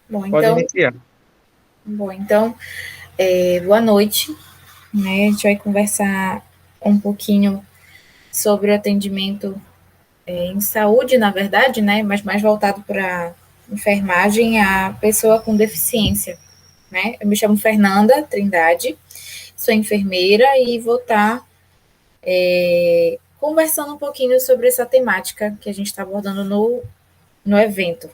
Bom, Pode então, iniciar. bom, então, boa noite, né? A gente vai conversar um pouquinho sobre o atendimento em saúde, na verdade, né? Mas mais voltado para enfermagem a pessoa com deficiência, né? Eu me chamo Fernanda Trindade, sou enfermeira e vou estar conversando um pouquinho sobre essa temática que a gente está abordando no evento.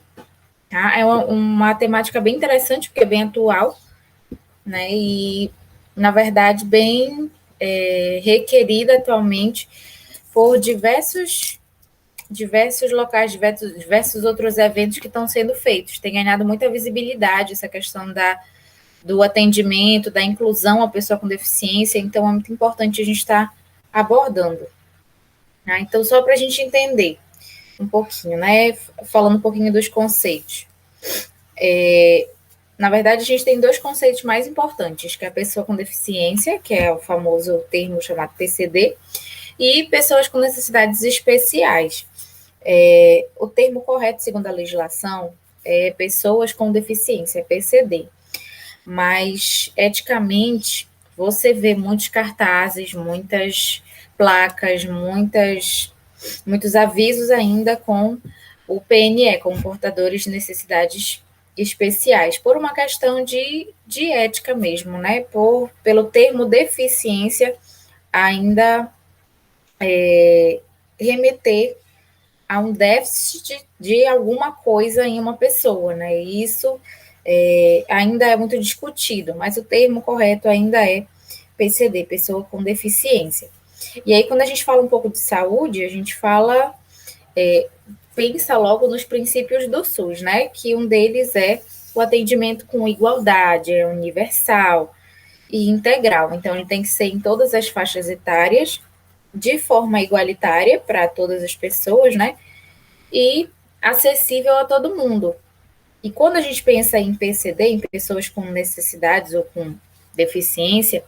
Tá? É uma temática bem interessante, porque é bem atual, né? E, na verdade, bem requerida atualmente por diversos locais, diversos outros eventos que estão sendo feitos. Tem ganhado muita visibilidade essa questão do atendimento, da inclusão à pessoa com deficiência, então é muito importante a gente estar abordando. Né? Então, só para a gente entender um pouquinho, né? Falando um pouquinho dos conceitos. Na verdade, a gente tem dois conceitos mais importantes, que é a pessoa com deficiência, que é o famoso termo chamado PCD, e pessoas com necessidades especiais. O termo correto, segundo a legislação, é pessoas com deficiência, é PCD. Mas, eticamente, você vê muitos cartazes, muitas placas, muitos avisos ainda com o PNE, com portadores de necessidades especiais, por uma questão de ética mesmo, né? Pelo termo deficiência ainda remeter a um déficit de alguma coisa em uma pessoa, né? E isso ainda é muito discutido, mas o termo correto ainda é PCD, pessoa com deficiência. E aí, quando a gente fala um pouco de saúde, a gente pensa logo nos princípios do SUS, né? Que um deles é o atendimento com igualdade, é universal e integral. Então, ele tem que ser em todas as faixas etárias, de forma igualitária para todas as pessoas, né? E acessível a todo mundo. E quando a gente pensa em PCD, em pessoas com necessidades ou com deficiência,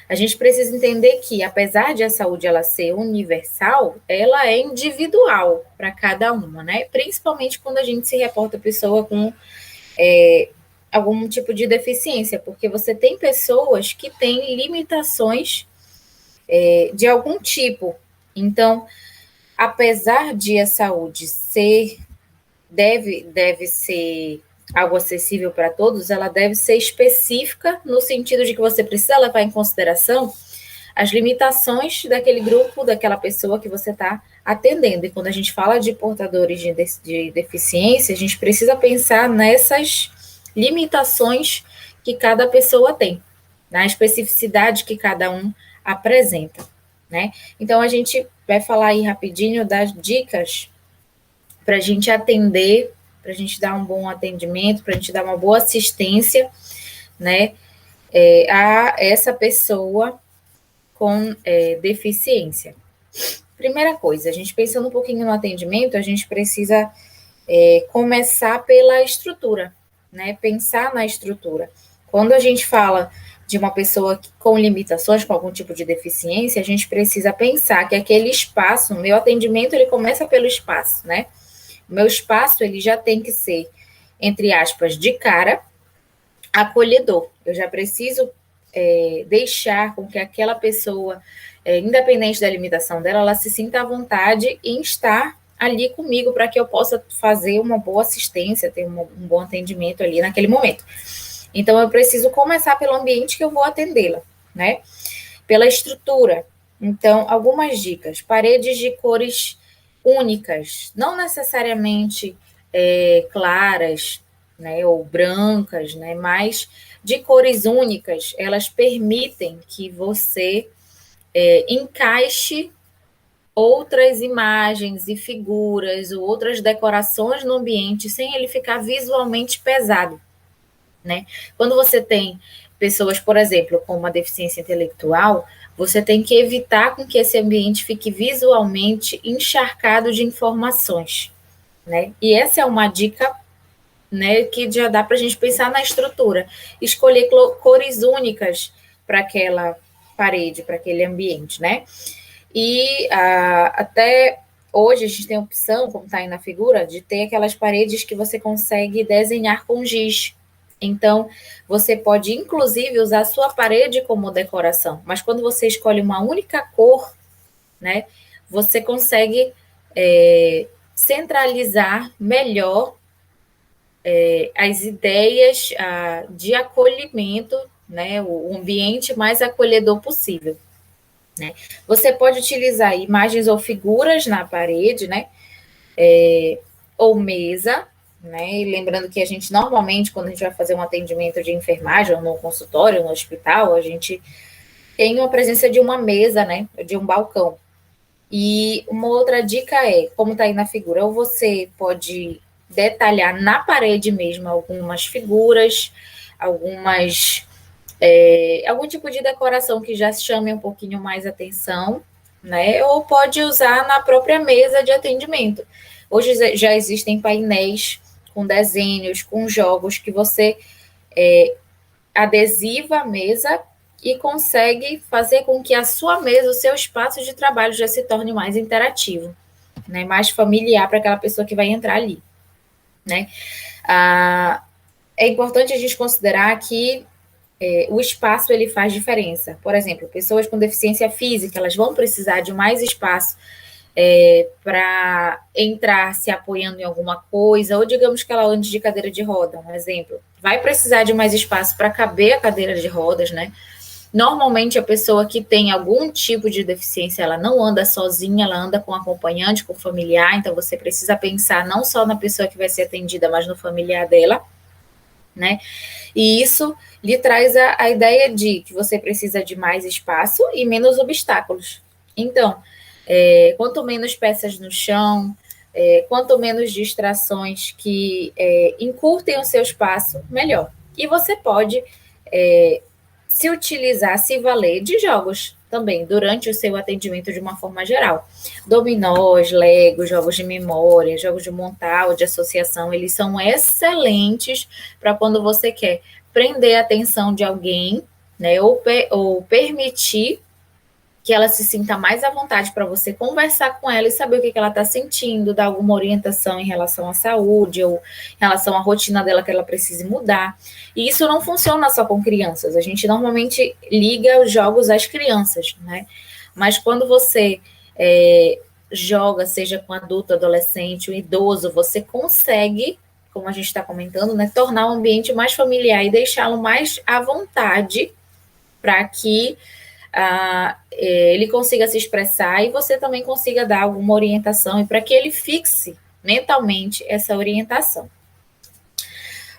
a gente precisa entender que, apesar de a saúde ela ser universal, ela é individual para cada uma, né? Principalmente quando a gente se reporta a pessoa com algum tipo de deficiência, porque você tem pessoas que têm limitações de algum tipo. Então, apesar de a saúde deve ser algo acessível para todos, ela deve ser específica no sentido de que você precisa levar em consideração as limitações daquele grupo, daquela pessoa que você está atendendo. E quando a gente fala de portadores de deficiência, a gente precisa pensar nessas limitações que cada pessoa tem, na especificidade que cada um apresenta. Né? Então, a gente vai falar aí rapidinho das dicas para a gente atender, para a gente dar um bom atendimento, para a gente dar uma boa assistência, né, a essa pessoa com deficiência. Primeira coisa, a gente pensando um pouquinho no atendimento, a gente precisa começar pela estrutura, né? Pensar na estrutura. Quando a gente fala de uma pessoa com limitações, com algum tipo de deficiência, a gente precisa pensar que aquele espaço, o meu atendimento, ele começa pelo espaço, né? O meu espaço, ele já tem que ser, entre aspas, de cara, acolhedor. Eu já preciso deixar com que aquela pessoa, independente da limitação dela, ela se sinta à vontade em estar ali comigo para que eu possa fazer uma boa assistência, ter um bom atendimento ali naquele momento. Então, eu preciso começar pelo ambiente que eu vou atendê-la, né? Pela estrutura. Então, algumas dicas. Paredes de cores únicas, não necessariamente claras, né, ou brancas, né, mas de cores únicas, elas permitem que você encaixe outras imagens e figuras ou outras decorações no ambiente sem ele ficar visualmente pesado, né? Quando você tem pessoas, por exemplo, com uma deficiência intelectual, você tem que evitar com que esse ambiente fique visualmente encharcado de informações, né? E essa é uma dica, né, que já dá para a gente pensar na estrutura, escolher cores únicas para aquela parede, para aquele ambiente, né? E até hoje a gente tem a opção, como está aí na figura, de ter aquelas paredes que você consegue desenhar com giz. Então, você pode, inclusive, usar a sua parede como decoração. Mas quando você escolhe uma única cor, né, você consegue centralizar melhor as ideias de acolhimento, né, o ambiente mais acolhedor possível. Né? Você pode utilizar imagens ou figuras na parede, né? Ou mesa, né? E lembrando que a gente normalmente, quando a gente vai fazer um atendimento de enfermagem, ou no consultório, ou no hospital, a gente tem a presença de uma mesa, né? De um balcão. E uma outra dica é, como está aí na figura, ou você pode detalhar na parede mesmo algumas figuras, algum tipo de decoração que já chame um pouquinho mais atenção, né? Ou pode usar na própria mesa de atendimento. Hoje já existem painéis com desenhos, com jogos que você adesiva a mesa e consegue fazer com que a sua mesa, o seu espaço de trabalho já se torne mais interativo, né? Mais familiar para aquela pessoa que vai entrar ali, né? É importante a gente considerar que o espaço ele faz diferença. Por exemplo, pessoas com deficiência física, elas vão precisar de mais espaço para entrar se apoiando em alguma coisa, ou digamos que ela ande de cadeira de roda, um exemplo. Vai precisar de mais espaço para caber a cadeira de rodas, né? Normalmente, a pessoa que tem algum tipo de deficiência, ela não anda sozinha, ela anda com acompanhante, com familiar, então você precisa pensar não só na pessoa que vai ser atendida, mas no familiar dela, né? E isso lhe traz a ideia de que você precisa de mais espaço e menos obstáculos. Então, quanto menos peças no chão, quanto menos distrações que encurtem o seu espaço, melhor. E você pode se utilizar, se valer de jogos também, durante o seu atendimento de uma forma geral. Dominós, Legos, jogos de memória, jogos de montar ou de associação, eles são excelentes para quando você quer prender a atenção de alguém, né, ou permitir que ela se sinta mais à vontade para você conversar com ela e saber o que ela está sentindo, dar alguma orientação em relação à saúde ou em relação à rotina dela que ela precise mudar. E isso não funciona só com crianças. A gente normalmente liga os jogos às crianças, né? Mas quando você joga, seja com adulto, adolescente, ou idoso, você consegue, como a gente está comentando, né, tornar o ambiente mais familiar e deixá-lo mais à vontade para que ele consiga se expressar e você também consiga dar alguma orientação e para que ele fixe mentalmente essa orientação.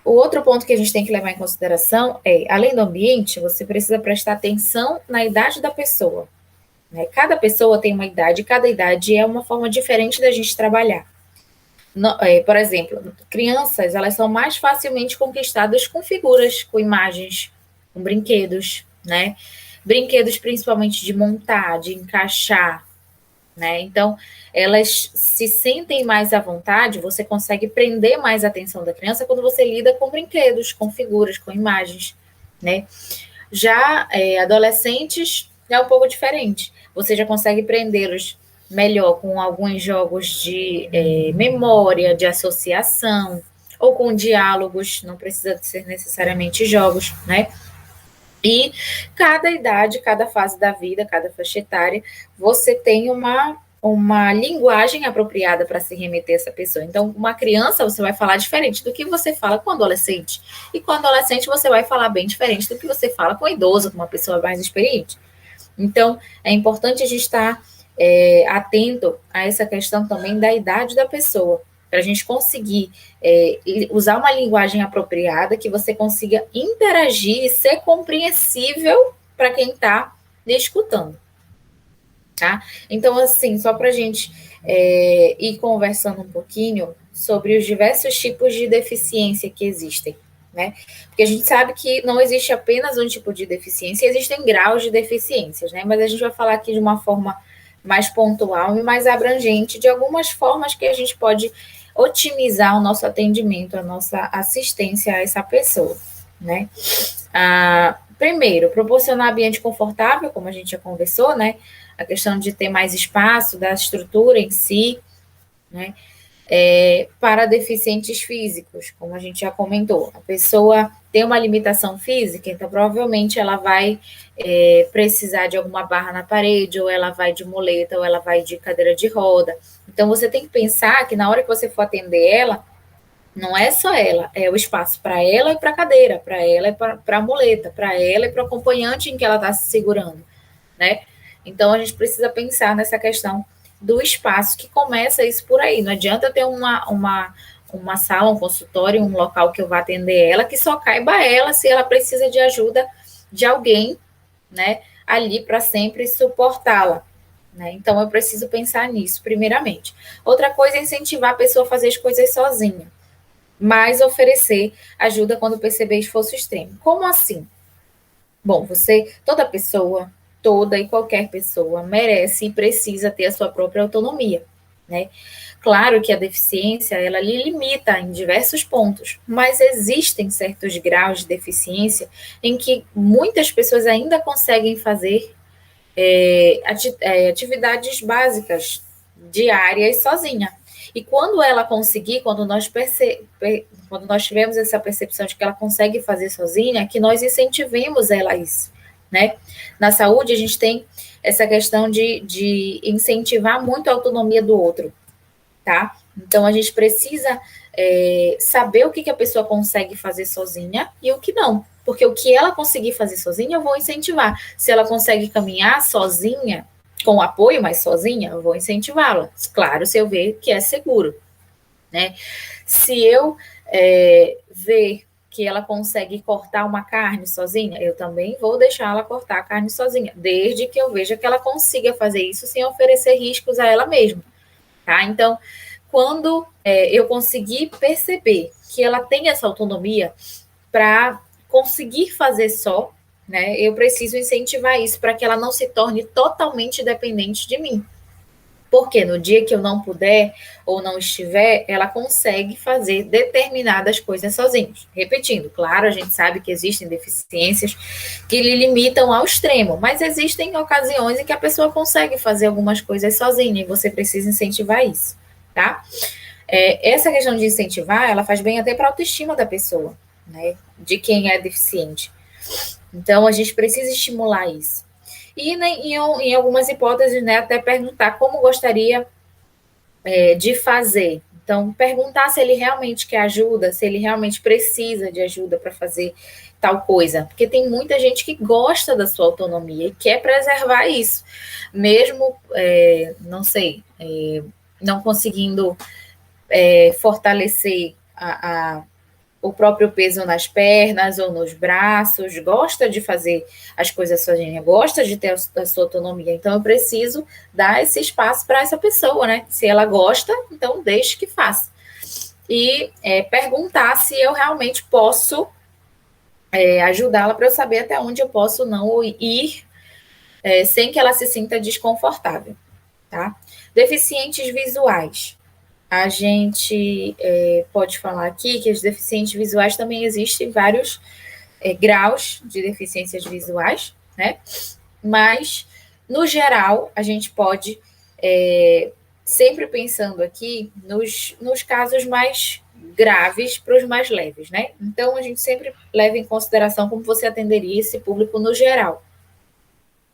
O outro ponto que a gente tem que levar em consideração é, além do ambiente, você precisa prestar atenção na idade da pessoa. Né? Cada pessoa tem uma idade, cada idade é uma forma diferente da gente trabalhar. Por exemplo, crianças, elas são mais facilmente conquistadas com figuras, com imagens, com brinquedos, né? Brinquedos principalmente de montar, de encaixar, né? Então, elas se sentem mais à vontade, você consegue prender mais a atenção da criança quando você lida com brinquedos, com figuras, com imagens, né? Já adolescentes é um pouco diferente. Você já consegue prendê-los melhor com alguns jogos de memória, de associação, ou com diálogos, não precisa ser necessariamente jogos, né? E cada idade, cada fase da vida, cada faixa etária, você tem uma linguagem apropriada para se remeter a essa pessoa. Então, uma criança, você vai falar diferente do que você fala com um adolescente. E com um adolescente, você vai falar bem diferente do que você fala com um idoso, com uma pessoa mais experiente. Então, é importante a gente estar atento a essa questão também da idade da pessoa, para a gente conseguir usar uma linguagem apropriada, que você consiga interagir e ser compreensível para quem está escutando. Tá? Então, assim, só para a gente ir conversando um pouquinho sobre os diversos tipos de deficiência que existem, né? Porque a gente sabe que não existe apenas um tipo de deficiência, existem graus de deficiências, né? Mas a gente vai falar aqui de uma forma mais pontual e mais abrangente de algumas formas que a gente pode otimizar o nosso atendimento, a nossa assistência a essa pessoa, né? Primeiro, proporcionar ambiente confortável, como a gente já conversou, né? A questão de ter mais espaço, da estrutura em si, né? Para deficientes físicos, como a gente já comentou. A pessoa tem uma limitação física, então provavelmente ela vai precisar de alguma barra na parede, ou ela vai de muleta, ou ela vai de cadeira de roda. Então você tem que pensar que na hora que você for atender ela, não é só ela, é o espaço para ela e para a cadeira, para ela e para a muleta, para ela e para o acompanhante em que ela está se segurando, né? Então a gente precisa pensar nessa questão do espaço, que começa isso por aí. Não adianta ter uma sala, um consultório, um local que eu vá atender ela, que só caiba ela se ela precisa de ajuda de alguém, né, ali para sempre suportá-la. Né? Então eu preciso pensar nisso, primeiramente. Outra coisa é incentivar a pessoa a fazer as coisas sozinha, mas oferecer ajuda quando perceber esforço extremo. Como assim? Bom, toda pessoa, toda e qualquer pessoa merece e precisa ter a sua própria autonomia, né? Claro que a deficiência, ela lhe limita em diversos pontos, mas existem certos graus de deficiência em que muitas pessoas ainda conseguem fazer atividades básicas diárias sozinha. E quando ela conseguir, quando nós tivermos essa percepção de que ela consegue fazer sozinha, que nós incentivemos ela a isso, né? Na saúde, a gente tem essa questão de incentivar muito a autonomia do outro, tá? Então, a gente precisa saber o que a pessoa consegue fazer sozinha e o que não. Porque o que ela conseguir fazer sozinha, eu vou incentivar. Se ela consegue caminhar sozinha, com apoio, mas sozinha, eu vou incentivá-la. Claro, se eu ver que é seguro, né? Se eu ver que ela consegue cortar uma carne sozinha, eu também vou deixar ela cortar a carne sozinha, desde que eu veja que ela consiga fazer isso sem oferecer riscos a ela mesma, tá? Então, quando eu conseguir perceber que ela tem essa autonomia para conseguir fazer só, né, eu preciso incentivar isso para que ela não se torne totalmente dependente de mim. Porque no dia que eu não puder ou não estiver, ela consegue fazer determinadas coisas sozinha. Repetindo, claro, a gente sabe que existem deficiências que lhe limitam ao extremo, mas existem ocasiões em que a pessoa consegue fazer algumas coisas sozinha e você precisa incentivar isso, tá? Essa questão de incentivar, ela faz bem até para a autoestima da pessoa, né? De quem é deficiente. Então, a gente precisa estimular isso. E né, em algumas hipóteses, né, até perguntar como gostaria de fazer. Então, perguntar se ele realmente quer ajuda, se ele realmente precisa de ajuda para fazer tal coisa. Porque tem muita gente que gosta da sua autonomia e quer preservar isso. Mesmo, não sei, não conseguindo fortalecer o próprio peso nas pernas ou nos braços, gosta de fazer as coisas sozinha, gosta de ter a sua autonomia. Então, eu preciso dar esse espaço para essa pessoa, né? Se ela gosta, então deixe que faça. E perguntar se eu realmente posso ajudá-la para eu saber até onde eu posso não ir sem que ela se sinta desconfortável, tá? Deficientes visuais. A gente pode falar aqui que os deficientes visuais também existem vários graus de deficiências visuais, né? Mas, no geral, a gente pode, sempre pensando aqui nos casos mais graves para os mais leves, né? Então, a gente sempre leva em consideração como você atenderia esse público no geral.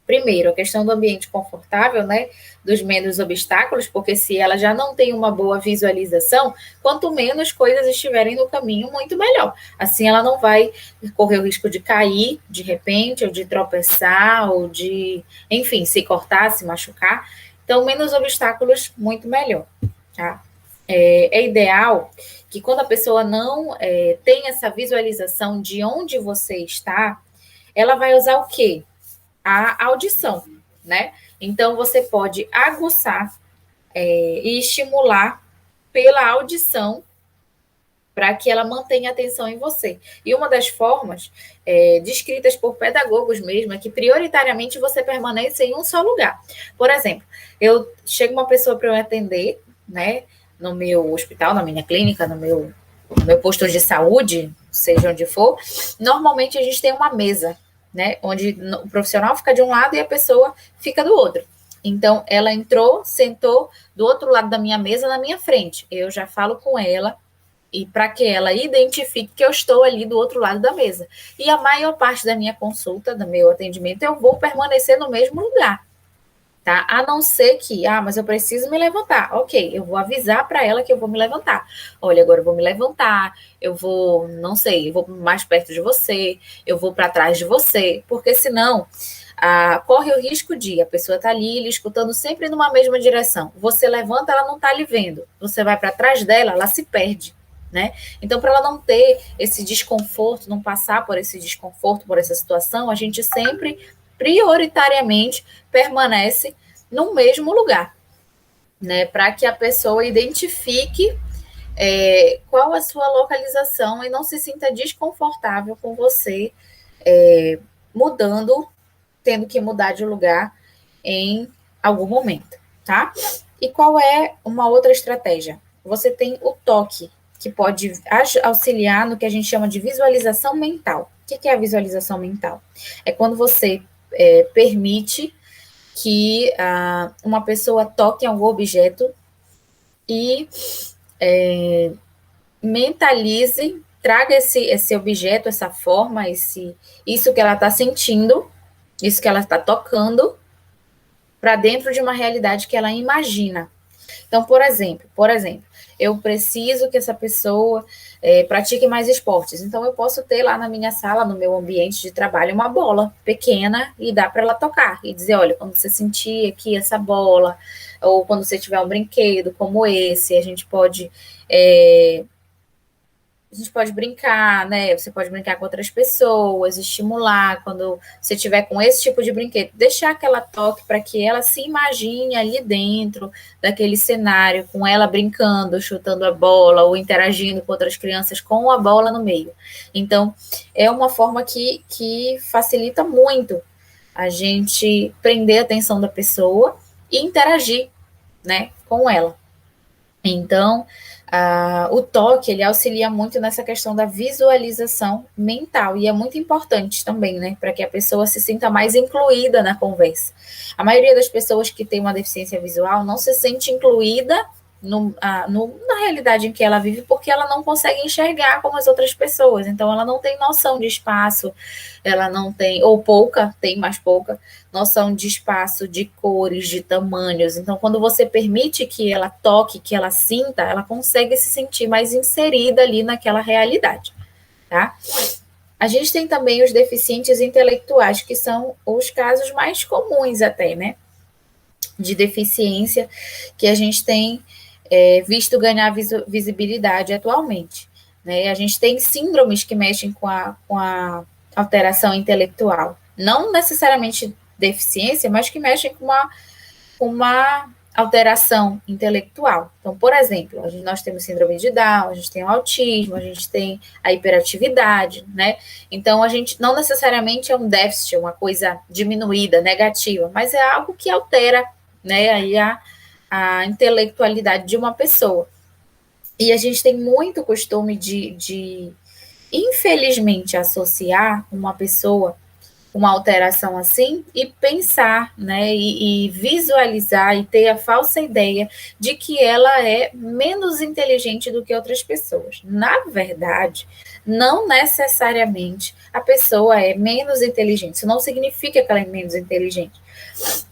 Primeiro, a questão do ambiente confortável, né? Dos menos obstáculos, porque se ela já não tem uma boa visualização, quanto menos coisas estiverem no caminho, muito melhor. Assim, ela não vai correr o risco de cair de repente, ou de tropeçar, ou de, enfim, se cortar, se machucar. Então, menos obstáculos, muito melhor, tá? É ideal que quando a pessoa não tem essa visualização de onde você está, ela vai usar o quê? A audição, né? Então, você pode aguçar e estimular pela audição para que ela mantenha atenção em você. E uma das formas descritas por pedagogos mesmo é que prioritariamente você permaneça em um só lugar. Por exemplo, chega uma pessoa para eu atender, né? No meu hospital, na minha clínica, no meu posto de saúde, seja onde for, normalmente a gente tem uma mesa, né, onde o profissional fica de um lado e a pessoa fica do outro. Então, ela entrou, sentou do outro lado da minha mesa, na minha frente. Eu já falo com ela, e para que ela identifique que eu estou ali do outro lado da mesa. E a maior parte da minha consulta, do meu atendimento, eu vou permanecer no mesmo lugar, tá? A não ser que, mas eu preciso me levantar. Ok, eu vou avisar para ela que eu vou me levantar. Olha, agora eu vou me levantar, eu vou, não sei, eu vou mais perto de você, eu vou para trás de você, porque senão corre o risco de a pessoa tá ali lhe escutando sempre numa mesma direção. Você levanta, ela não tá lhe vendo. Você vai para trás dela, ela se perde. Né? Então, para ela não ter esse desconforto, não passar por esse desconforto, por essa situação, a gente sempre, prioritariamente, permanece no mesmo lugar, né? Para que a pessoa identifique qual a sua localização e não se sinta desconfortável com você mudando, tendo que mudar de lugar em algum momento, tá? E qual é uma outra estratégia? Você tem o toque, que pode auxiliar no que a gente chama de visualização mental. O que é a visualização mental? É quando você permite que uma pessoa toque em algum objeto e mentalize, traga esse objeto, essa forma, isso que ela está sentindo, isso que ela está tocando, para dentro de uma realidade que ela imagina. Então, por exemplo, eu preciso que essa pessoa pratique mais esportes. Então, eu posso ter lá na minha sala, no meu ambiente de trabalho, uma bola pequena e dá para ela tocar. E dizer, olha, quando você sentir aqui essa bola, ou quando você tiver um brinquedo como esse, a gente pode brincar, né? Você pode brincar com outras pessoas, estimular quando você tiver com esse tipo de brinquedo, deixar que ela toque para que ela se imagine ali dentro daquele cenário, com ela brincando, chutando a bola ou interagindo com outras crianças com a bola no meio. Então, é uma forma que facilita muito a gente prender a atenção da pessoa e interagir, né, com ela. Então, o toque, ele auxilia muito nessa questão da visualização mental, e é muito importante também, né, para que a pessoa se sinta mais incluída na conversa. A maioria das pessoas que tem uma deficiência visual não se sente incluída na realidade em que ela vive, porque ela não consegue enxergar como as outras pessoas, então ela não tem noção de espaço, ela não tem, ou tem mais pouca, noção de espaço, de cores, de tamanhos. Então, quando você permite que ela toque, que ela sinta, ela consegue se sentir mais inserida ali naquela realidade, tá? A gente tem também os deficientes intelectuais, que são os casos mais comuns até, né? De deficiência que a gente tem visto ganhar visibilidade atualmente. Né? A gente tem síndromes que mexem com a alteração intelectual. Não necessariamente deficiência, mas que mexem com uma alteração intelectual. Então, por exemplo, nós temos síndrome de Down, a gente tem o autismo, a gente tem a hiperatividade, né? Então, a gente não necessariamente é um déficit, uma coisa diminuída, negativa, mas é algo que altera, né, aí a intelectualidade de uma pessoa. E a gente tem muito costume de infelizmente, associar uma pessoa uma alteração assim e pensar, né, e visualizar e ter a falsa ideia de que ela é menos inteligente do que outras pessoas. Na verdade, não necessariamente a pessoa é menos inteligente. Isso não significa que ela é menos inteligente.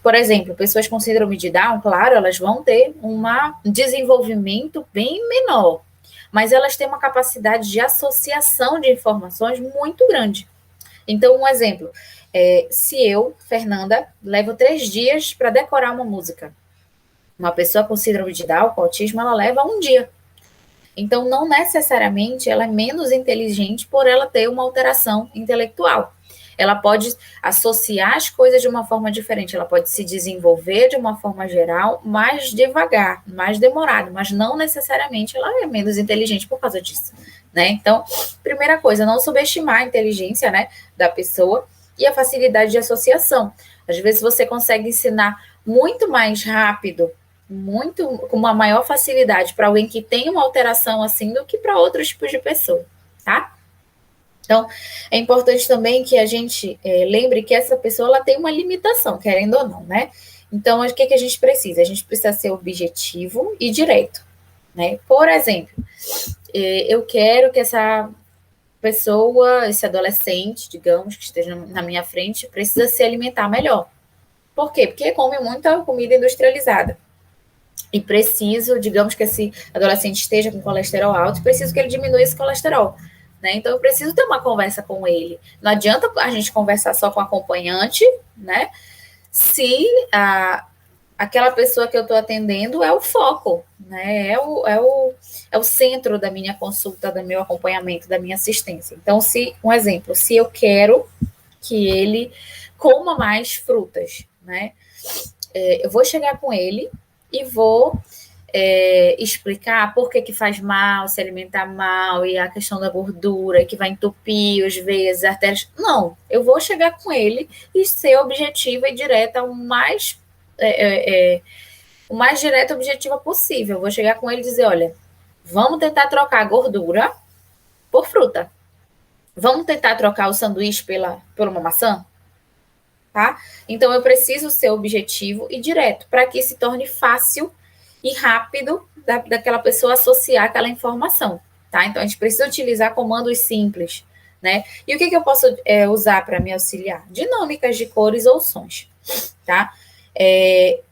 Por exemplo, pessoas com síndrome de Down, claro, elas vão ter um desenvolvimento bem menor, mas elas têm uma capacidade de associação de informações muito grande. Então, um exemplo, se eu, Fernanda, levo 3 dias para decorar uma música, uma pessoa com síndrome de Down, com autismo, ela leva 1 dia. Então, não necessariamente ela é menos inteligente por ela ter uma alteração intelectual. Ela pode associar as coisas de uma forma diferente, ela pode se desenvolver de uma forma geral, mais devagar, mais demorado, mas não necessariamente ela é menos inteligente por causa disso. Né? Então, primeira coisa, não subestimar a inteligência, né, da pessoa e a facilidade de associação. Às vezes você consegue ensinar muito mais rápido, com uma maior facilidade para alguém que tem uma alteração assim do que para outros tipos de pessoa, tá? Então, é importante também que a gente lembre que essa pessoa ela tem uma limitação, querendo ou não, né? Então, o que que a gente precisa? A gente precisa ser objetivo e direto, né? Por exemplo, eu quero que essa pessoa, esse adolescente, digamos, que esteja na minha frente, precisa se alimentar melhor. Por quê? Porque come muita comida industrializada. E preciso, digamos que esse adolescente esteja com colesterol alto, preciso que ele diminua esse colesterol. Né? Então, eu preciso ter uma conversa com ele. Não adianta a gente conversar só com o acompanhante, né? Se aquela pessoa que eu estou atendendo é o foco, né? É o centro da minha consulta, do meu acompanhamento, da minha assistência. Então, um exemplo, se eu quero que ele coma mais frutas, né? Eu vou chegar com ele e vou explicar por que faz mal se alimentar mal e a questão da gordura que vai entupir os veias, as artérias. Não, eu vou chegar com ele e ser objetiva e direta o mais direta e objetiva possível. Eu vou chegar com ele e dizer, olha, vamos tentar trocar a gordura por fruta. Vamos tentar trocar o sanduíche por uma maçã? Tá? Então, eu preciso ser objetivo e direto, para que se torne fácil e rápido daquela pessoa associar aquela informação, tá? Então, a gente precisa utilizar comandos simples, né? E o que eu posso usar para me auxiliar? Dinâmicas de cores ou sons, tá?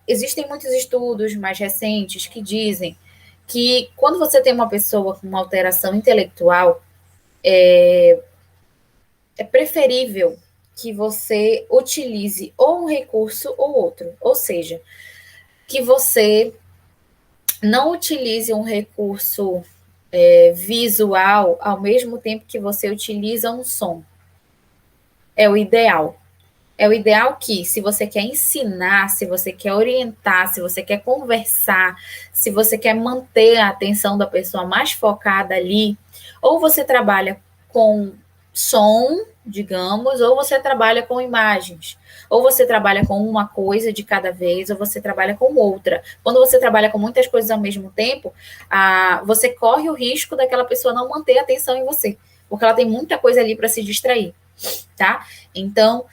Existem muitos estudos mais recentes que dizem que quando você tem uma pessoa com uma alteração intelectual, é preferível que você utilize ou um recurso ou outro. Ou seja, que você não utilize um recurso visual ao mesmo tempo que você utiliza um som. É o ideal. É o ideal que, se você quer ensinar, se você quer orientar, se você quer conversar, se você quer manter a atenção da pessoa mais focada ali, ou você trabalha com som, digamos, ou você trabalha com imagens, ou você trabalha com uma coisa de cada vez, ou você trabalha com outra. Quando você trabalha com muitas coisas ao mesmo tempo, você corre o risco daquela pessoa não manter a atenção em você, porque ela tem muita coisa ali para se distrair, tá? Então,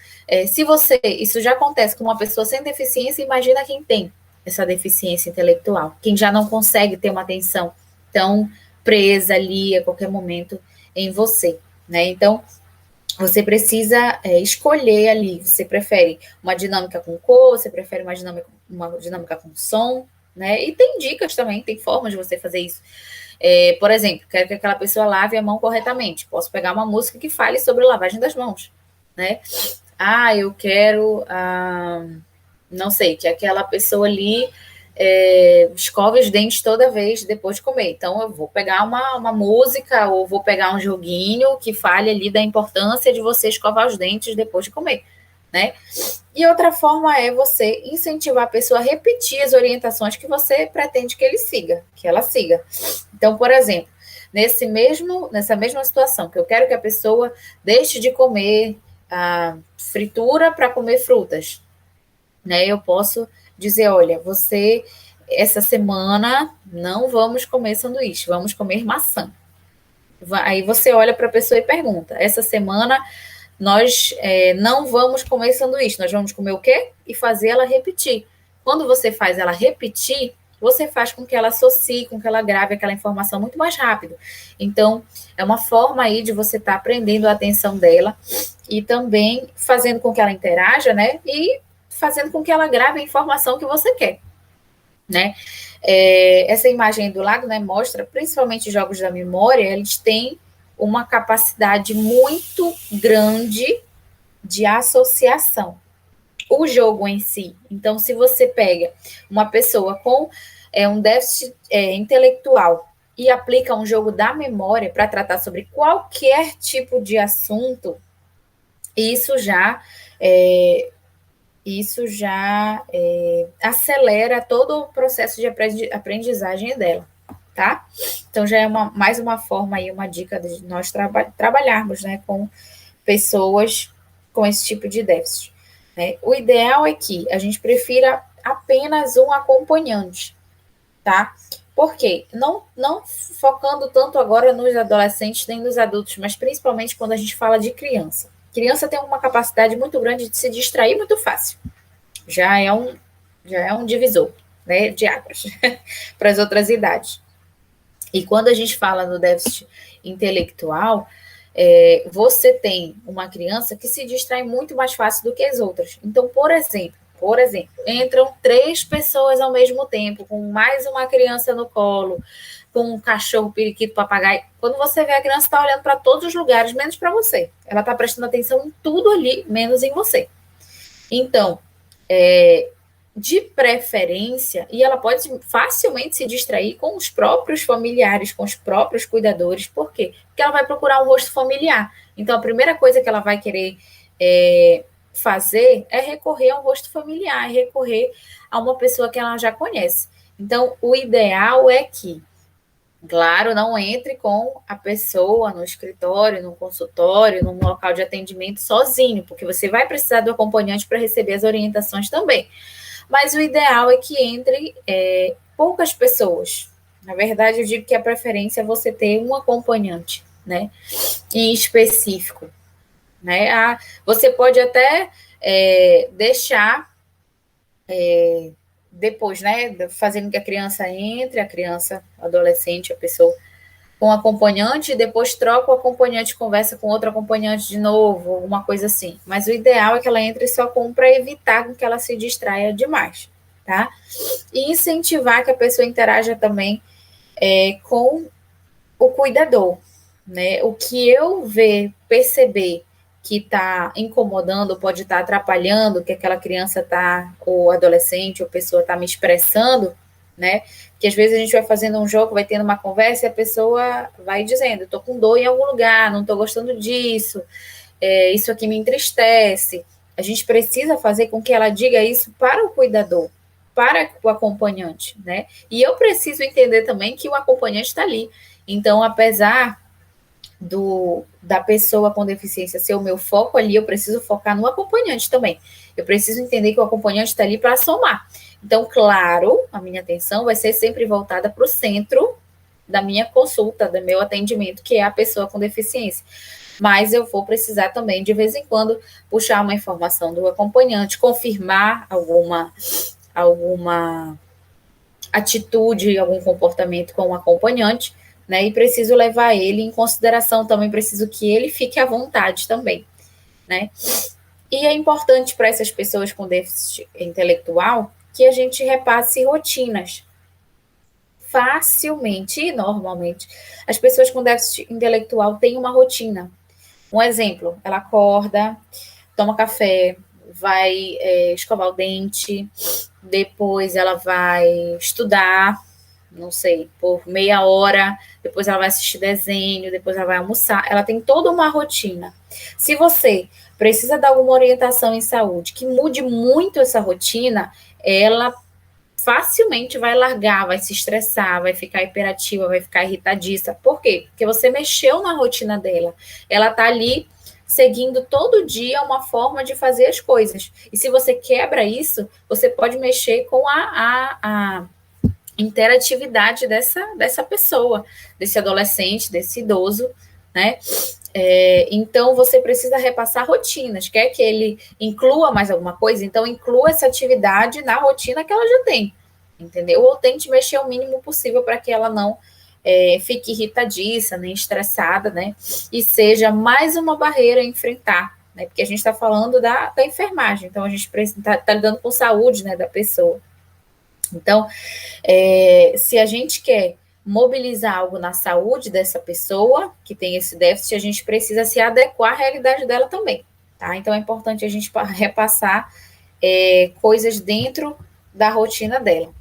isso já acontece com uma pessoa sem deficiência, imagina quem tem essa deficiência intelectual, quem já não consegue ter uma atenção tão presa ali a qualquer momento em você, né? Então, você precisa escolher ali, você prefere uma dinâmica com cor, você prefere uma dinâmica com som, né? E tem dicas também, tem formas de você fazer isso. Por exemplo, quero que aquela pessoa lave a mão corretamente. Posso pegar uma música que fale sobre lavagem das mãos, né? Eu quero, não sei, que aquela pessoa ali escove os dentes toda vez depois de comer. Então, eu vou pegar uma música ou vou pegar um joguinho que fale ali da importância de você escovar os dentes depois de comer, né? E outra forma é você incentivar a pessoa a repetir as orientações que você pretende que ela siga. Então, por exemplo, nessa mesma situação, que eu quero que a pessoa deixe de comer a fritura para comer frutas, né? Eu posso dizer, olha, essa semana não vamos comer sanduíche, vamos comer maçã. Aí você olha para a pessoa e pergunta, essa semana nós não vamos comer sanduíche, nós vamos comer o quê? E fazer ela repetir. Quando você faz ela repetir, você faz com que ela associe, com que ela grave aquela informação muito mais rápido. Então, é uma forma aí de você estar aprendendo a atenção dela e também fazendo com que ela interaja, né? E fazendo com que ela grave a informação que você quer, né? Essa imagem do lado, né, mostra, principalmente jogos da memória, eles têm uma capacidade muito grande de associação. O jogo em si. Então, se você pega uma pessoa com um déficit intelectual e aplica um jogo da memória para tratar sobre qualquer tipo de assunto, isso já acelera todo o processo de aprendizagem dela, tá? Então, já é mais uma forma aí, uma dica de nós trabalharmos, né, com pessoas com esse tipo de déficit. Né? O ideal é que a gente prefira apenas um acompanhante, tá? Por quê? Não focando tanto agora nos adolescentes nem nos adultos, mas principalmente quando a gente fala de criança. Criança tem uma capacidade muito grande de se distrair muito fácil. Já é Já é um divisor, né, de águas para as outras idades. E quando a gente fala no déficit intelectual, você tem uma criança que se distrai muito mais fácil do que as outras. Então, por exemplo, entram 3 pessoas ao mesmo tempo, com mais uma criança no colo, com um cachorro, periquito, papagaio. Quando você vê, a criança está olhando para todos os lugares, menos para você. Ela está prestando atenção em tudo ali, menos em você. Então, de preferência, e ela pode facilmente se distrair com os próprios familiares, com os próprios cuidadores. Por quê? Porque ela vai procurar um rosto familiar. Então, a primeira coisa que ela vai querer fazer é recorrer a um rosto familiar, recorrer a uma pessoa que ela já conhece. Então, o ideal é que, claro, não entre com a pessoa no escritório, no consultório, num local de atendimento sozinho, porque você vai precisar do acompanhante para receber as orientações também. Mas o ideal é que entre poucas pessoas. Na verdade, eu digo que a preferência é você ter um acompanhante, né, em específico. Né? Você pode até deixar depois, né, fazendo que a criança entre, a criança, adolescente, a pessoa com o acompanhante, e depois troca o acompanhante, conversa com outro acompanhante de novo, uma coisa assim. Mas o ideal é que ela entre só com para evitar que ela se distraia demais, tá? E incentivar que a pessoa interaja também com o cuidador, né? O que eu perceber que está incomodando, pode estar atrapalhando, que aquela criança está, ou adolescente, ou pessoa está me expressando, né? Que às vezes a gente vai fazendo um jogo, vai tendo uma conversa e a pessoa vai dizendo, estou com dor em algum lugar, não estou gostando disso, isso aqui me entristece. A gente precisa fazer com que ela diga isso para o cuidador, para o acompanhante, né? E eu preciso entender também que o acompanhante está ali. Então, apesar da pessoa com deficiência ser o meu foco ali, eu preciso focar no acompanhante também. Eu preciso entender que o acompanhante está ali para somar. Então, claro, a minha atenção vai ser sempre voltada para o centro da minha consulta, do meu atendimento, que é a pessoa com deficiência. Mas eu vou precisar também, de vez em quando, puxar uma informação do acompanhante, confirmar alguma atitude, algum comportamento com o acompanhante, né? E preciso levar ele em consideração também, preciso que ele fique à vontade também, né? E é importante para essas pessoas com déficit intelectual que a gente repasse rotinas facilmente e normalmente. As pessoas com déficit intelectual têm uma rotina. Um exemplo, ela acorda, toma café, vai escovar o dente, depois ela vai estudar, não sei, por meia hora, depois ela vai assistir desenho, depois ela vai almoçar. Ela tem toda uma rotina. Se você precisa de alguma orientação em saúde que mude muito essa rotina, ela facilmente vai largar, vai se estressar, vai ficar hiperativa, vai ficar irritadiça. Por quê? Porque você mexeu na rotina dela. Ela está ali seguindo todo dia uma forma de fazer as coisas. E se você quebra isso, você pode mexer com a interatividade dessa pessoa, desse adolescente, desse idoso, né? Então, você precisa repassar rotinas. Quer que ele inclua mais alguma coisa? Então, inclua essa atividade na rotina que ela já tem, entendeu? Ou tente mexer o mínimo possível para que ela não fique irritadiça, nem estressada, né? E seja mais uma barreira a enfrentar, né? Porque a gente está falando da enfermagem, então a gente está lidando com saúde, né, da pessoa. Então, se a gente quer mobilizar algo na saúde dessa pessoa que tem esse déficit, a gente precisa se adequar à realidade dela também, tá? Então, é importante a gente repassar coisas dentro da rotina dela,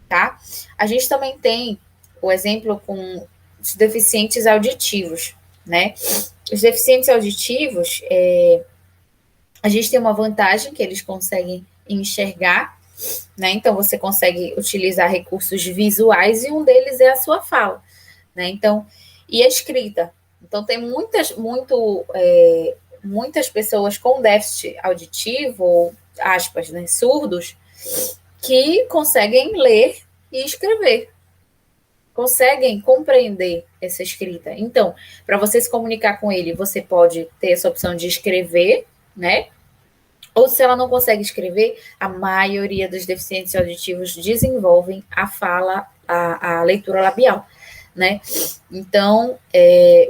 tá? A gente também tem o exemplo com os deficientes auditivos, né? Os deficientes auditivos, a gente tem uma vantagem que eles conseguem enxergar, né? Então, você consegue utilizar recursos visuais e um deles é a sua fala, né? Então, e a escrita. Então, tem muitas pessoas com déficit auditivo, aspas, né, surdos, que conseguem ler e escrever, conseguem compreender essa escrita. Então, para você se comunicar com ele, você pode ter essa opção de escrever, né? Ou se ela não consegue escrever, a maioria dos deficientes auditivos desenvolvem a fala, a leitura labial, né? Então,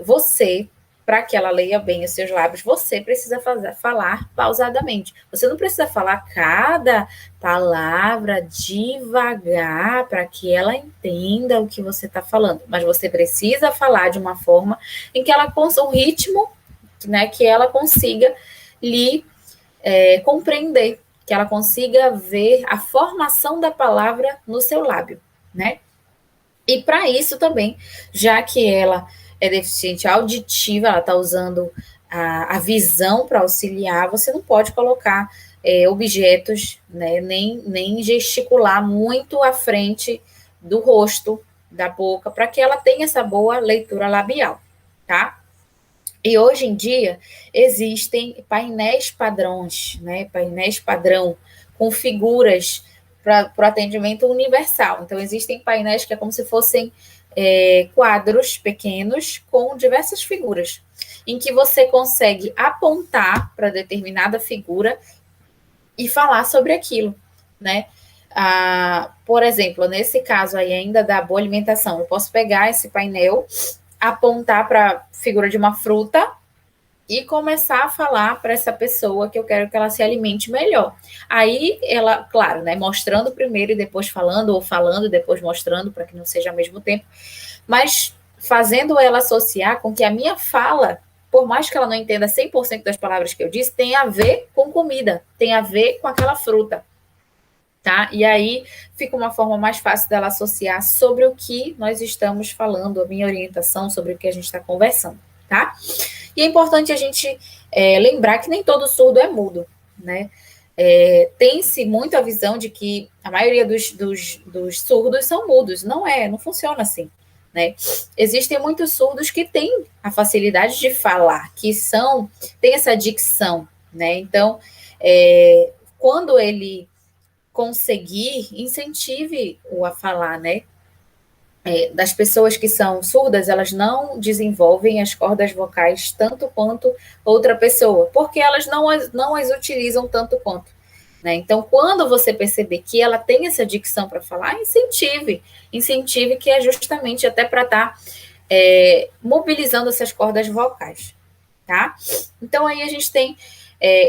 você, para que ela leia bem os seus lábios, você precisa falar pausadamente. Você não precisa falar cada palavra devagar para que ela entenda o que você está falando, mas você precisa falar de uma forma em que ela o ritmo, né, que ela consiga lhe compreender, que ela consiga ver a formação da palavra no seu lábio, né? E para isso também, já que ela é deficiente auditiva, ela está usando a visão para auxiliar, você não pode colocar objetos, né, nem gesticular muito à frente do rosto, da boca, para que ela tenha essa boa leitura labial, tá? E hoje em dia existem painéis padrões, né? Painéis padrão com figuras para o atendimento universal. Então, existem painéis que é como se fossem quadros pequenos com diversas figuras, em que você consegue apontar para determinada figura e falar sobre aquilo, né? Por exemplo, nesse caso aí ainda da boa alimentação, eu posso pegar esse painel, apontar para a figura de uma fruta e começar a falar para essa pessoa que eu quero que ela se alimente melhor. Aí ela, claro, né, mostrando primeiro e depois falando, ou falando e depois mostrando, para que não seja ao mesmo tempo, mas fazendo ela associar com que a minha fala, por mais que ela não entenda 100% das palavras que eu disse, tem a ver com comida, tem a ver com aquela fruta. Tá? E aí fica uma forma mais fácil dela associar sobre o que nós estamos falando, a minha orientação sobre o que a gente está conversando, tá? E é importante a gente lembrar que nem todo surdo é mudo, né? Tem-se muito a visão de que a maioria dos surdos são mudos. Não funciona assim, né? Existem muitos surdos que têm a facilidade de falar, têm essa dicção, né? Então, quando ele conseguir, incentive-o a falar, né? Das pessoas que são surdas, elas não desenvolvem as cordas vocais tanto quanto outra pessoa, porque elas não as utilizam tanto quanto. Né? Então, quando você perceber que ela tem essa dicção para falar, incentive que é justamente até para estar mobilizando essas cordas vocais. Tá? Então, aí a gente tem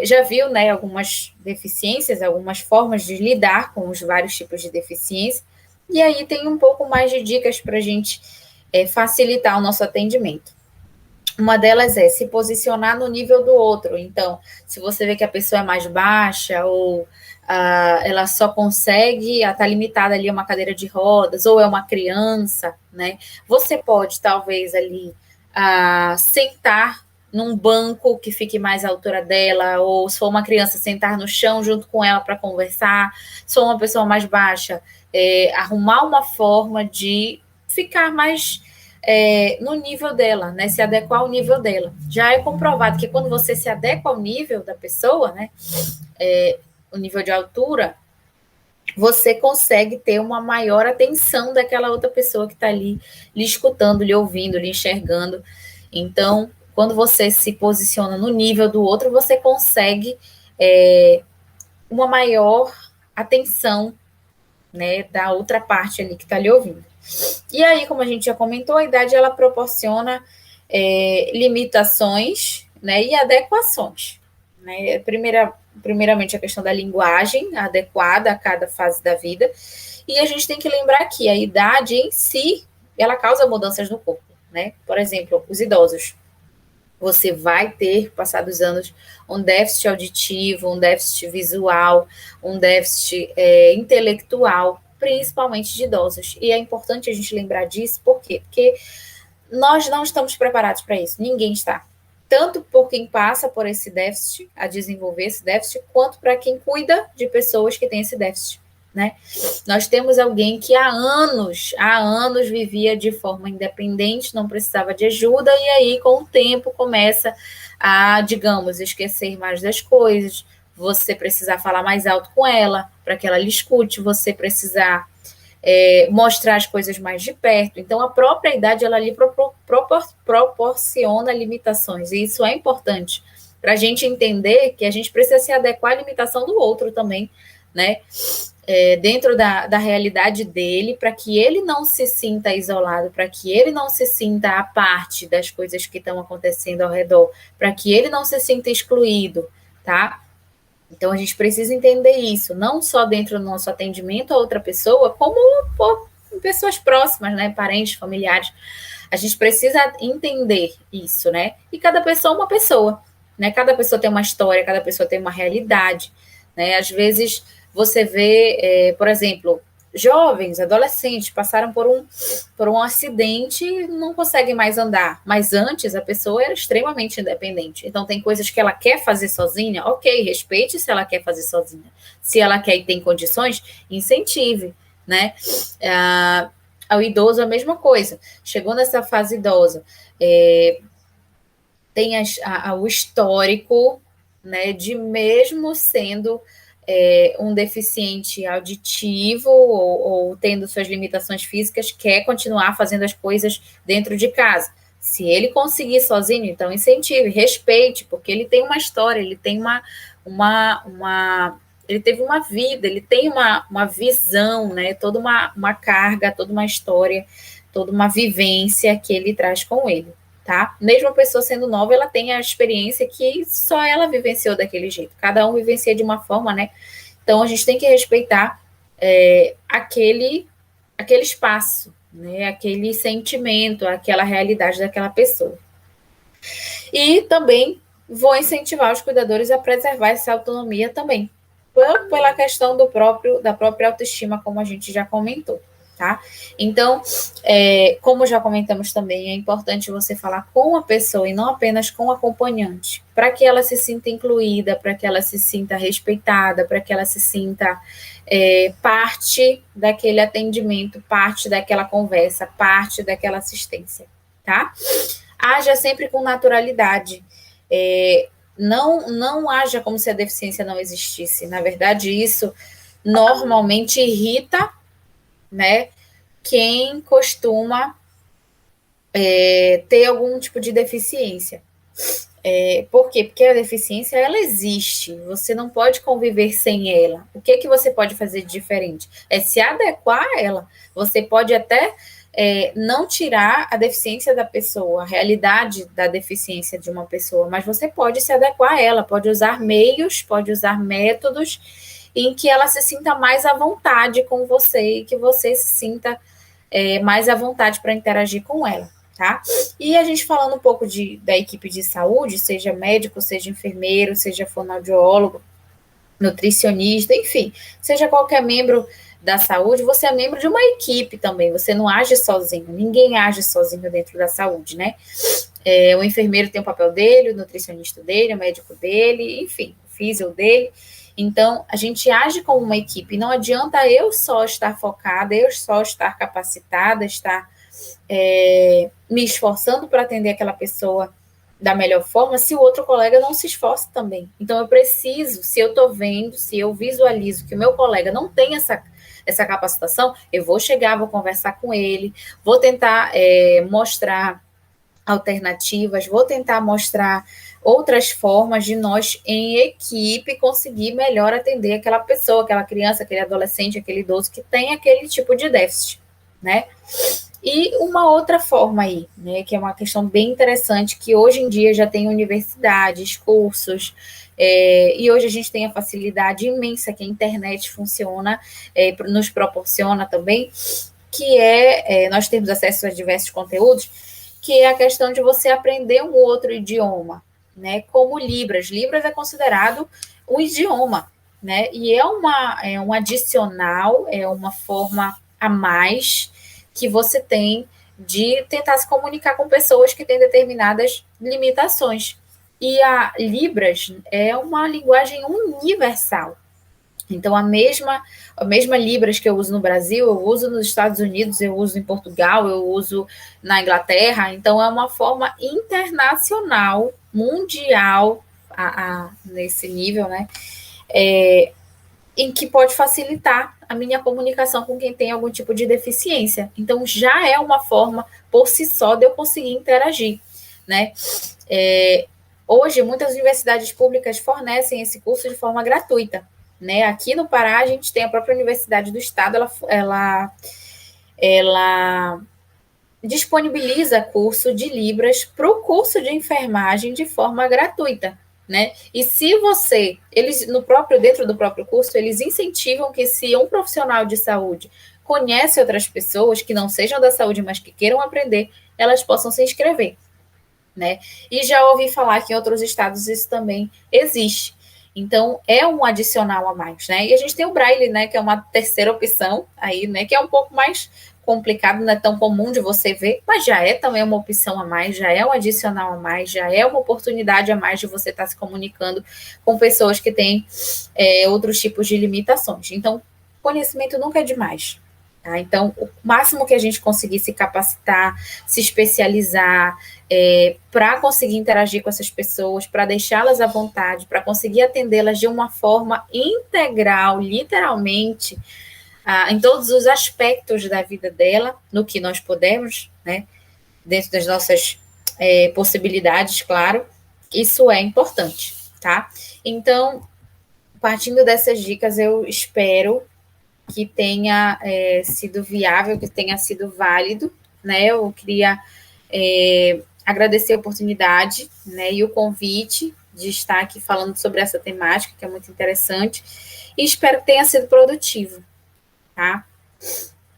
já viu, né, algumas deficiências, algumas formas de lidar com os vários tipos de deficiência, e aí tem um pouco mais de dicas para a gente facilitar o nosso atendimento. Uma delas é se posicionar no nível do outro. Então, se você vê que a pessoa é mais baixa ou ela só consegue, ela está limitada ali a uma cadeira de rodas, ou é uma criança, né? Você pode, talvez, ali sentar num banco que fique mais à altura dela, ou se for uma criança, sentar no chão junto com ela para conversar. Se for uma pessoa mais baixa, arrumar uma forma de ficar mais no nível dela, né? Se adequar ao nível dela. Já é comprovado que quando você se adequa ao nível da pessoa, né? O nível de altura, você consegue ter uma maior atenção daquela outra pessoa que está ali lhe escutando, lhe ouvindo, lhe enxergando. Então, quando você se posiciona no nível do outro, você consegue uma maior atenção, né, da outra parte ali que está lhe ouvindo. E aí, como a gente já comentou, a idade ela proporciona limitações, né, e adequações. Né? Primeiramente, a questão da linguagem adequada a cada fase da vida. E a gente tem que lembrar que a idade em si, ela causa mudanças no corpo. Né? Por exemplo, os idosos. Você vai ter, passados os anos, um déficit auditivo, um déficit visual, um déficit intelectual, principalmente de idosos. E é importante a gente lembrar disso, por quê? Porque nós não estamos preparados para isso, ninguém está. Tanto por quem passa por esse déficit, a desenvolver esse déficit, quanto para quem cuida de pessoas que têm esse déficit. Né? Nós temos alguém que há anos vivia de forma independente, não precisava de ajuda, e aí, com o tempo, começa a, digamos, esquecer mais das coisas, você precisar falar mais alto com ela, para que ela lhe escute, você precisar mostrar as coisas mais de perto. Então, a própria idade, ela lhe proporciona limitações, e isso é importante para a gente entender que a gente precisa se adequar à limitação do outro também, né? Dentro da realidade dele, para que ele não se sinta isolado, para que ele não se sinta à parte das coisas que estão acontecendo ao redor, para que ele não se sinta excluído, tá? Então, a gente precisa entender isso, não só dentro do nosso atendimento a outra pessoa, como por pessoas próximas, né? Parentes, familiares. A gente precisa entender isso, né? E cada pessoa é uma pessoa, né? Cada pessoa tem uma história, cada pessoa tem uma realidade, né? Às vezes você vê, por exemplo, jovens, adolescentes passaram por um acidente e não conseguem mais andar. Mas antes a pessoa era extremamente independente. Então tem coisas que ela quer fazer sozinha, ok, respeite se ela quer fazer sozinha. Se ela quer e tem condições, incentive, né? Ao idoso a mesma coisa. Chegou nessa fase idosa, tem o histórico, né, de mesmo sendo um deficiente auditivo ou tendo suas limitações físicas, quer continuar fazendo as coisas dentro de casa. Se ele conseguir sozinho, então incentive, respeite, porque ele tem uma história, ele tem ele teve uma vida, ele tem uma visão, né? Toda uma carga, toda uma história, toda uma vivência que ele traz com ele, tá? Mesmo a pessoa sendo nova, ela tem a experiência que só ela vivenciou daquele jeito. Cada um vivencia de uma forma, né? Então, a gente tem que respeitar aquele espaço, né? Aquele sentimento, aquela realidade daquela pessoa. E também vou incentivar os cuidadores a preservar essa autonomia também, pela questão da própria autoestima, como a gente já comentou, tá? Então, como já comentamos também, é importante você falar com a pessoa e não apenas com o acompanhante, para que ela se sinta incluída, para que ela se sinta respeitada, para que ela se sinta parte daquele atendimento, parte daquela conversa, parte daquela assistência, tá? Haja sempre com naturalidade, não haja como se a deficiência não existisse. Na verdade, isso normalmente irrita, né, quem costuma ter algum tipo de deficiência. Por quê? Porque a deficiência, ela existe, você não pode conviver sem ela. O que você pode fazer de diferente? É se adequar a ela. Você pode até não tirar a deficiência da pessoa, a realidade da deficiência de uma pessoa, mas você pode se adequar a ela, pode usar meios, pode usar métodos em que ela se sinta mais à vontade com você e que você se sinta mais à vontade para interagir com ela, tá? E a gente falando um pouco da equipe de saúde, seja médico, seja enfermeiro, seja fonoaudiólogo, nutricionista, enfim, seja qualquer membro da saúde, você é membro de uma equipe também, você não age sozinho, ninguém age sozinho dentro da saúde, né? O enfermeiro tem o papel dele, o nutricionista dele, o médico dele, enfim, o físio dele. Então, a gente age como uma equipe, não adianta eu só estar focada, eu só estar capacitada, estar me esforçando para atender aquela pessoa da melhor forma, se o outro colega não se esforça também. Então, eu preciso, se eu estou vendo, se eu visualizo que o meu colega não tem essa capacitação, eu vou chegar, vou conversar com ele, vou tentar mostrar alternativas, vou tentar mostrar outras formas de nós, em equipe, conseguir melhor atender aquela pessoa, aquela criança, aquele adolescente, aquele idoso que tem aquele tipo de déficit, né? E uma outra forma aí, né, que é uma questão bem interessante, que hoje em dia já tem universidades, cursos, e hoje a gente tem a facilidade imensa que a internet funciona, nos proporciona também, que nós temos acesso a diversos conteúdos, que é a questão de você aprender um outro idioma, né, como Libras. Libras é considerado um idioma, né, e é um adicional, é uma forma a mais que você tem de tentar se comunicar com pessoas que têm determinadas limitações. E a Libras é uma linguagem universal. Então, a mesma Libras que eu uso no Brasil, eu uso nos Estados Unidos, eu uso em Portugal, eu uso na Inglaterra. Então, é uma forma internacional, mundial, nesse nível, né? Em que pode facilitar a minha comunicação com quem tem algum tipo de deficiência. Então, já é uma forma, por si só, de eu conseguir interagir, né? Hoje, muitas universidades públicas fornecem esse curso de forma gratuita, né? Aqui no Pará, a gente tem a própria Universidade do Estado, ela disponibiliza curso de Libras para o curso de enfermagem de forma gratuita, né? E se você, eles no próprio dentro do próprio curso, eles incentivam que se um profissional de saúde conhece outras pessoas que não sejam da saúde, mas que queiram aprender, elas possam se inscrever, né? E já ouvi falar que em outros estados isso também existe. Então, é um adicional a mais, né? E a gente tem o Braille, né, que é uma terceira opção aí, né, que é um pouco mais complicado, não é tão comum de você ver, mas já é também uma opção a mais, já é um adicional a mais, já é uma oportunidade a mais de você estar se comunicando com pessoas que têm outros tipos de limitações. Então, conhecimento nunca é demais. Tá? Então, o máximo que a gente conseguir se capacitar, se especializar, para conseguir interagir com essas pessoas, para deixá-las à vontade, para conseguir atendê-las de uma forma integral, literalmente, em todos os aspectos da vida dela, no que nós podemos, né, dentro das nossas possibilidades, claro, isso é importante, tá? Então, partindo dessas dicas, eu espero que tenha sido viável, que tenha sido válido, né? Eu queria agradecer a oportunidade, né, e o convite de estar aqui falando sobre essa temática, que é muito interessante, e espero que tenha sido produtivo, tá?